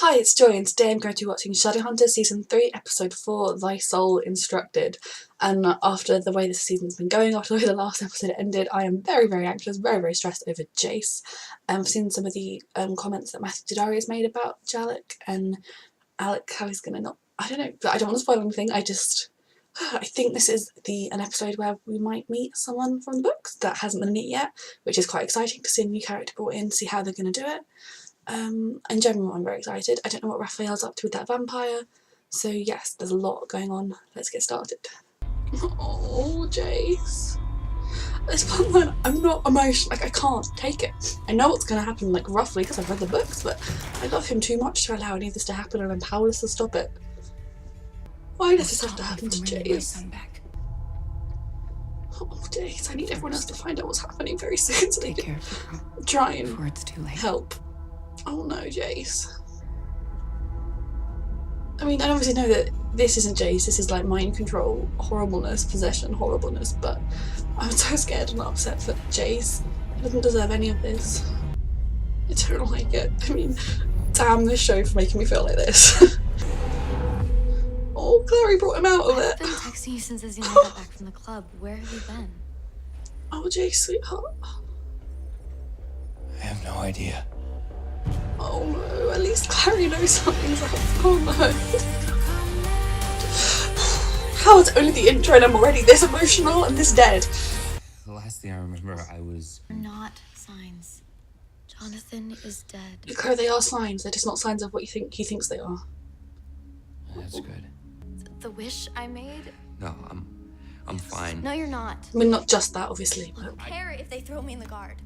Hi, it's Joy, and today I'm going to be watching Shadowhunters Season 3, Episode 4, Thy Soul Instructed. And after the way this season's been going, after the way the last episode ended, I am very, very anxious, very, very stressed over JACE. I've seen some of the comments that Matthew Didari has made about Jalec and Alec, how he's gonna not... I don't know, but I don't want to spoil anything. I think this is an episode where we might meet someone from the books that hasn't been in it yet, which is quite exciting to see a new character brought in, see how they're going to do it. In general, I'm very excited. I don't know what Raphael's up to with that vampire, so yes, there's a lot going on. Let's get started. Oh, JACE. At this point, I'm not emotional. Like, I can't take it. I know what's going to happen, like, roughly, because I've read the books, but I love him too much to allow any of this to happen, and I'm powerless to stop it. Why does this have to happen to JACE? Oh, JACE, I need everyone else to find out what's happening very soon so they can try and help. Oh no, JACE. I mean, I obviously know that this isn't JACE, this is like mind control, horribleness, possession, horribleness, but I'm so scared and upset for JACE. He doesn't deserve any of this. I don't like it. I mean, damn this show for making me feel like this. Oh, Clary brought him out of it. I've been texting you since Azina got back from the club. Where have you been? Oh, JACE, sweetheart. I have no idea. Oh no, at least Clary knows something's up. Oh no. How it's only the intro and I'm already this emotional and this dead. The last thing I remember, I was... They're not signs. Jonathan is dead. Clary, they are signs. They're just not signs of what he thinks they are. That's good. The wish I made? No, I'm fine. No, you're not. I mean, not just that, obviously. I don't care if they throw me in the guard.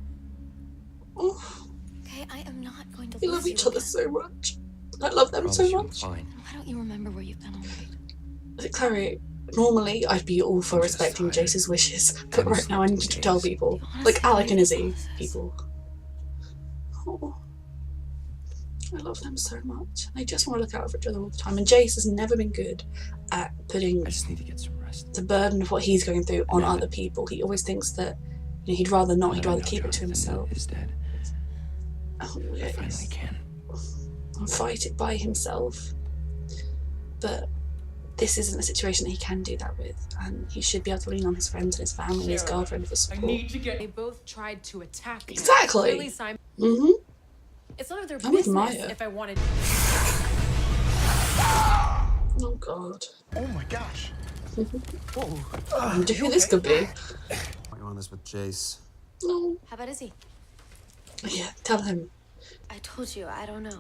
Oh, Okay, I am not going to they lose love each you other again. so much. I love them so much. Fine. Then why don't you remember where you've been all night? Clary, normally I'd be all for respecting JACE's wishes, but right now I need to tell people. Like Alec and Izzy, people. Oh, I love them so much. They just want to look out for each other all the time. And JACE has never been good at putting I just need to get some rest. the burden of what he's going through on other people. He always thinks that he'd rather not, he'd rather keep it to himself. Is dead. Oh, I finally can. And fight it by himself. But this isn't a situation that he can do that with, and he should be able to lean on his friends and his family and his girlfriend for support. They both tried to attack me. Exactly. Really, Simon. It's none of their I'm with business Maya. if I wanted. Oh god. Oh my gosh. Whoa. I wonder who this could be. You on this with JACE? No. How about Izzy? Yeah, tell him. I told you, I don't know.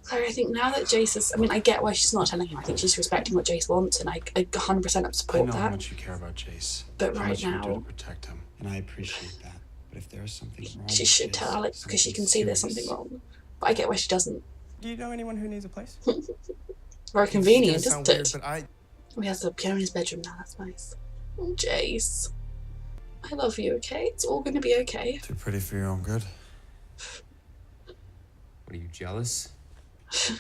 Clary, I think now that JACE is... I mean, I get why she's not telling him. I think she's respecting what JACE wants, and I 100% support I know that. how much you care about JACE. But how right much you now... do to protect him, and I appreciate that. But if there's something wrong, She with should JACE, tell Alec, because she can see there's something serious. wrong. But I get why she doesn't. Do you know anyone who needs a place? Very convenient, It's gonna isn't sound it? weird, but He has the piano in his bedroom now, that's nice. Oh, JACE. I love you, okay? It's all gonna be okay. Too pretty for your own good. What are you, jealous? I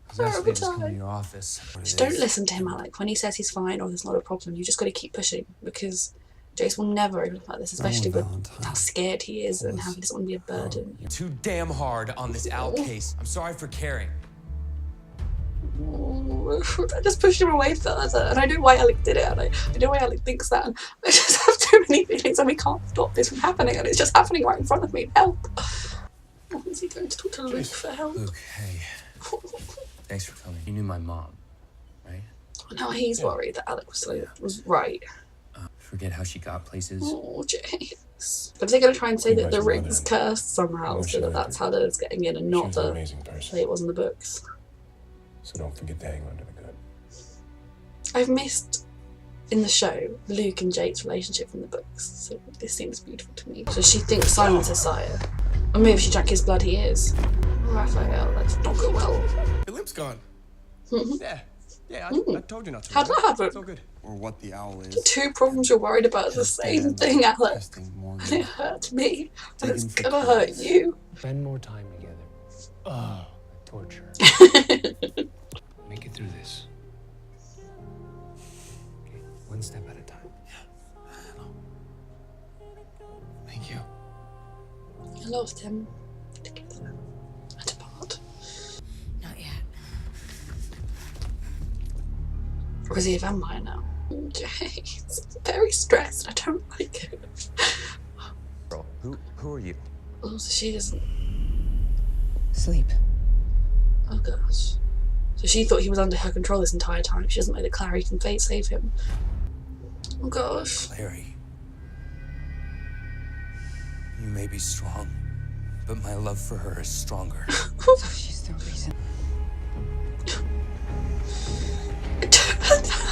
was Horrible asked to just come to time. your office. Just don't listen to him, Alec. When he says he's fine or there's not a problem, you just gotta keep pushing, because JACE will never look like this, especially with how scared he is and how he doesn't want to be a burden. Too damn hard on this Al case. I'm sorry for caring. I just pushed him away further, and I know why Alec did it, and I know why Alec thinks that, and I just have too many feelings, and we can't stop this from happening, and it's just happening right in front of me. Help! Oh, is he going to talk to Luke for help? Luke, hey. Thanks for coming. You knew my mom, right? Now he's worried that Alec was right. Forget how she got places. Oh, JACE. But they're going to try and say that the ring's cursed somehow, so that that's how it's getting in, and not the way it was in the books. So don't forget to hang on to the good. I've missed, in the show, Luke and Jake's relationship from the books, so this seems beautiful to me. So she thinks Simon's her sire. Or maybe if she drank his blood, he is. Raphael, that's not go well. your limp's gone. Yeah, I told you not to. How'd that happen? It's all good. Or what the owl is. The two problems you're worried about is the same thing, Alec. Testing more And it hurts me, and it's Digging for gonna hurt clues. you. Spend more time together. Oh, torture. Make it through this. Okay, one step at a time. Thank you. I lost him together and apart. Or is he a vampire now? Jace, very stressed. I don't like it. Girl, who are you? Oh, so she doesn't. Sleep. Oh gosh. So she thought he was under her control this entire time. She doesn't know that Clary can save him. Oh gosh. Clary, you may be strong, but my love for her is stronger. So she's the reason.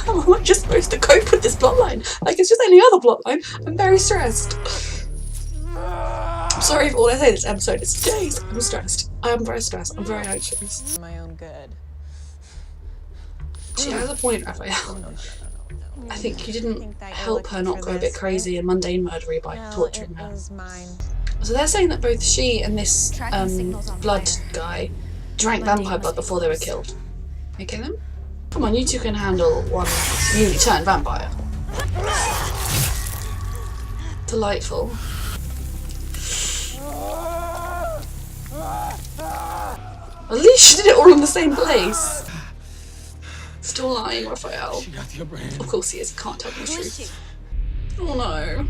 How am I just supposed to cope with this plotline? Like, it's just any other plotline. I'm very stressed. I'm sorry if all I say this episode is Jace. I'm stressed. I am very stressed. I'm very anxious. For my own good. She has a point, Raphael. I think you didn't help her not go a bit crazy and mundane murdery by torturing her. So they're saying that both she and this blood guy drank vampire blood before they were killed. Okay then? Come on, you two can handle one newly turned vampire. Delightful. At least she did it all in the same place. Still lying, Raphael. Of course he is, he can't tell me the truth. Oh no.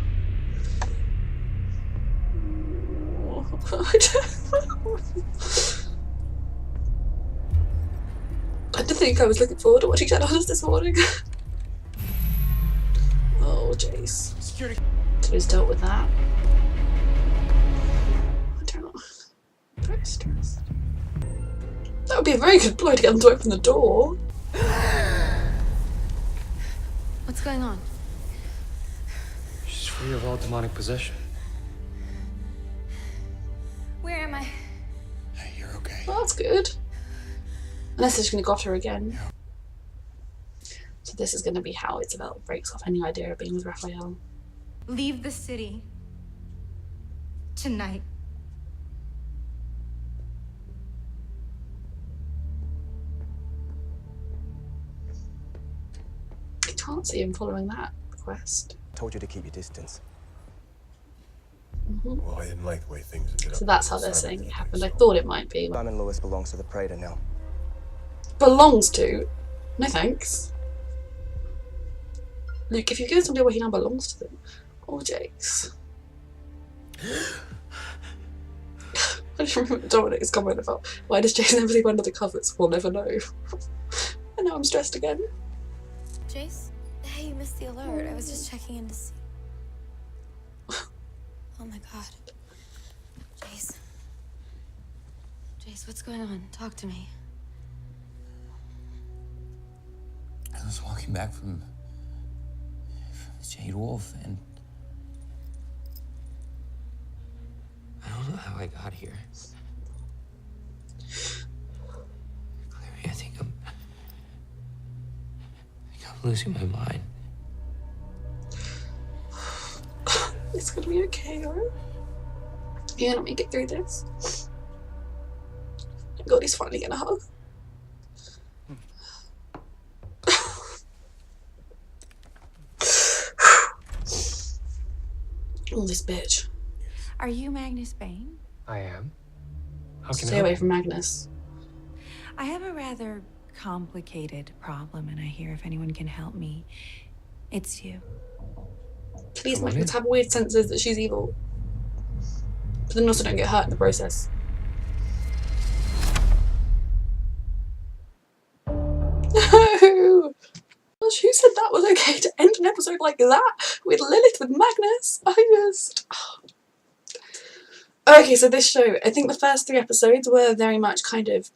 I didn't think I was looking forward to watching Shadowhunters this morning. Oh, Jace. So he's dealt with that. I don't know. I'm very stressed. That would be a very good ploy to get them to open the door. What's going on? She's free of all demonic possession. Where am I? Hey, you're okay. Well, that's good. Unless they're just going to go after her again. So this is going to be how Isabelle breaks off any idea of being with Raphael. Leave the city. Tonight. I can't see him following that request. Told you to keep your distance. Well, I didn't like the way things ended up. So that's how they're saying it happened. I thought it might be. Simon Lewis belongs to the Praetor now. Belongs to? No thanks. Luke, if you give somebody where he now belongs to them. Oh, Jace. I just remember Dominic's comment about why does Jace never sleep under the covers? We'll never know. And now I'm stressed again. Jace? Hey, you missed the alert. I was just checking in to see. Oh my god. Jace. Jace, what's going on? Talk to me. I was walking back from the Jade Wolf, and I don't know how I got here. Clary, I think I'm losing my mind. It's gonna be okay, alright? You're gonna make it through this. God, he's finally getting a hug. Oh, this bitch. Are you Magnus Bane? I am. How can I Stay help away you? from Magnus. I have a rather complicated problem, and I hear if anyone can help me, it's you. Please, Come on Magnus, in. have weird senses that she's evil. But then also don't get hurt in the process. No! Gosh, who said that was okay to end an episode like that? With Lilith with Magnus? Okay, so this show, I think the first 3 episodes were very much kind of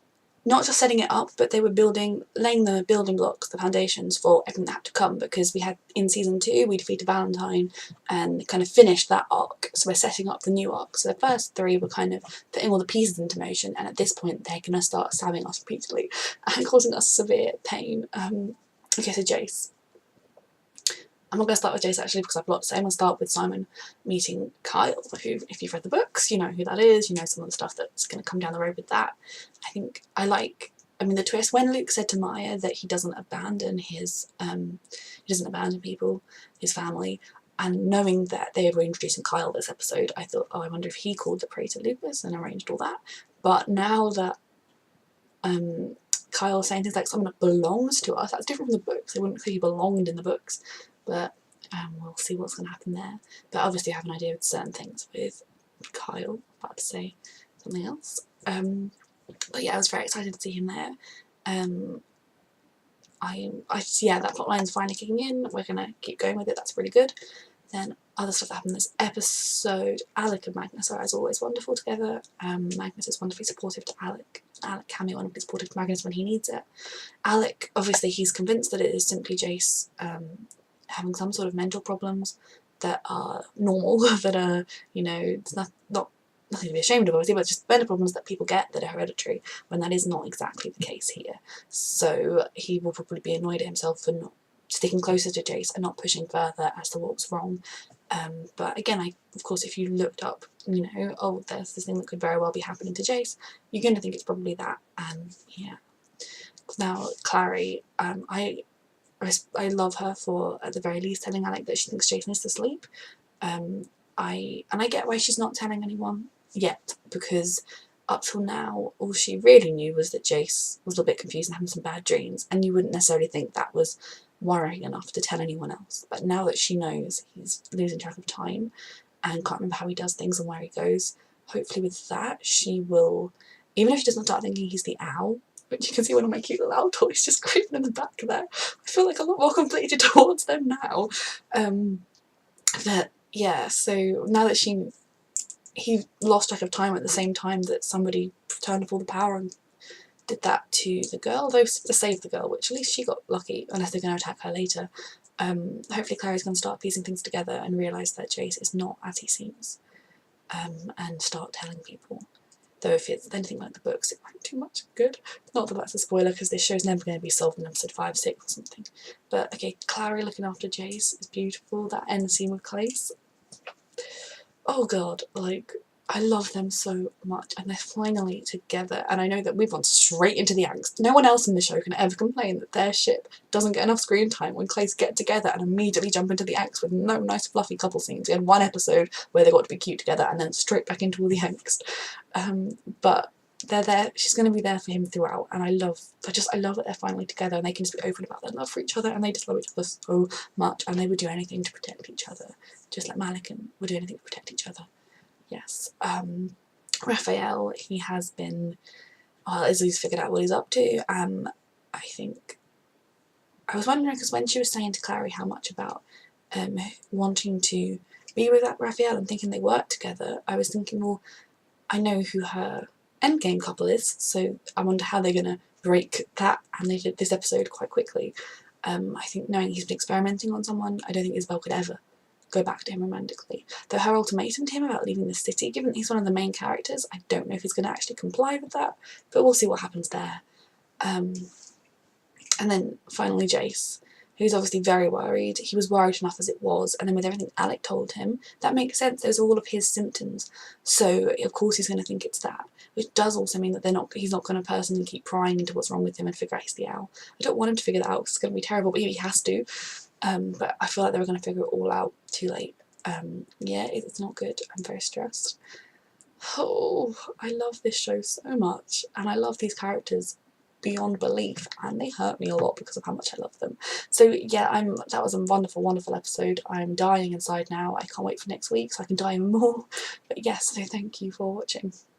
not just setting it up, but they were laying the building blocks, the foundations for everything that had to come, because we had, in season 2, we defeated Valentine and kind of finished that arc, so we're setting up the new arc. So the first 3 were kind of putting all the pieces into motion, and at this point they're going to start stabbing us repeatedly and causing us severe pain. Okay, so Jace. I'm not going to start with Jace actually because I've got to say. I'm going to start with Simon meeting Kyle, who, if you've read the books, you know who that is, you know some of the stuff that's going to come down the road with that. I mean the twist when Luke said to Maya that he doesn't abandon people, his family, and knowing that they were introducing Kyle this episode, I thought, oh, I wonder if he called the Praetor Lupus and arranged all that. But now that Kyle saying things like someone that belongs to us. That's different from the books. They wouldn't say he belonged in the books, but we'll see what's going to happen there. But obviously I have an idea of certain things with Kyle. About to say something else. But yeah, I was very excited to see him there. Yeah, that plot line's finally kicking in. We're gonna keep going with it. That's really good. Then other stuff that happened this episode. Alec and Magnus are as always wonderful together. Magnus is wonderfully supportive to Alec. Alec can be wonderfully supportive to Magnus when he needs it. Alec, obviously, he's convinced that it is simply JACE having some sort of mental problems that are normal, that are, you know, it's not nothing to be ashamed of, obviously, but just mental problems that people get that are hereditary, when that is not exactly the case here. So he will probably be annoyed at himself for not sticking closer to JACE and not pushing further as to what was wrong. But again, of course, if you looked up, you know, oh, there's this thing that could very well be happening to JACE, you're going to think it's probably that. And yeah. Now, Clary, I love her for, at the very least, telling Alec that she thinks JACE needs to sleep. I get why she's not telling anyone yet, because up till now all she really knew was that JACE was a little bit confused and having some bad dreams, and you wouldn't necessarily think that was worrying enough to tell anyone else. But now that she knows he's losing track of time and can't remember how he does things and where he goes, hopefully with that she will, even if she doesn't start thinking he's the owl, which you can see one of my cute little owl toys just creeping in the back there, I feel like a lot more completed towards them now. But yeah, so now that he lost track of time at the same time that somebody turned off all the power and did that to the girl, though saved the girl, which at least she got lucky, unless they're going to attack her later. Hopefully Clary's going to start piecing things together and realise that JACE is not as he seems, and start telling people. Though if it's anything like the books, it won't do much good. Not that that's a spoiler, because this show's never going to be solved in episode 5, 6 or something. But okay, Clary looking after JACE is beautiful. That end scene with Clace, oh god, like, I love them so much, and they're finally together, and I know that we've gone straight into the angst. No one else in the show can ever complain that their ship doesn't get enough screen time when Clace get together and immediately jump into the angst with no nice fluffy couple scenes. We had one episode where they got to be cute together and then straight back into all the angst. But they're there, she's going to be there for him throughout, and I love that they're finally together and they can just be open about their love for each other, and they just love each other so much, and they would do anything to protect each other, just like Malec would do anything to protect each other. Yes. Raphael, he has been, as he's figured out what he's up to. I think, I was wondering, because when she was saying to Clary how much about wanting to be with that Raphael and thinking they work together, I was thinking, well, I know who her endgame couple is, so I wonder how they're going to break that, and they did this episode quite quickly. I think knowing he's been experimenting on someone, I don't think Isabelle could ever go back to him romantically. Though her ultimatum to him about leaving the city, given that he's one of the main characters, I don't know if he's going to actually comply with that, but we'll see what happens there. And then finally JACE, who's obviously very worried. He was worried enough as it was, and then with everything Alec told him, that makes sense. There's all of his symptoms, so of course he's going to think it's that, which does also mean that he's not going to personally keep prying into what's wrong with him and figure out he's the owl. I don't want him to figure that out, because it's going to be terrible, but he has to. But I feel like they were going to figure it all out too late. Yeah, it's not good. I'm very stressed. Oh, I love this show so much, and I love these characters beyond belief, and they hurt me a lot because of how much I love them. So yeah, that was a wonderful, wonderful episode. I'm dying inside now. I can't wait for next week so I can die even more. But yes, so thank you for watching.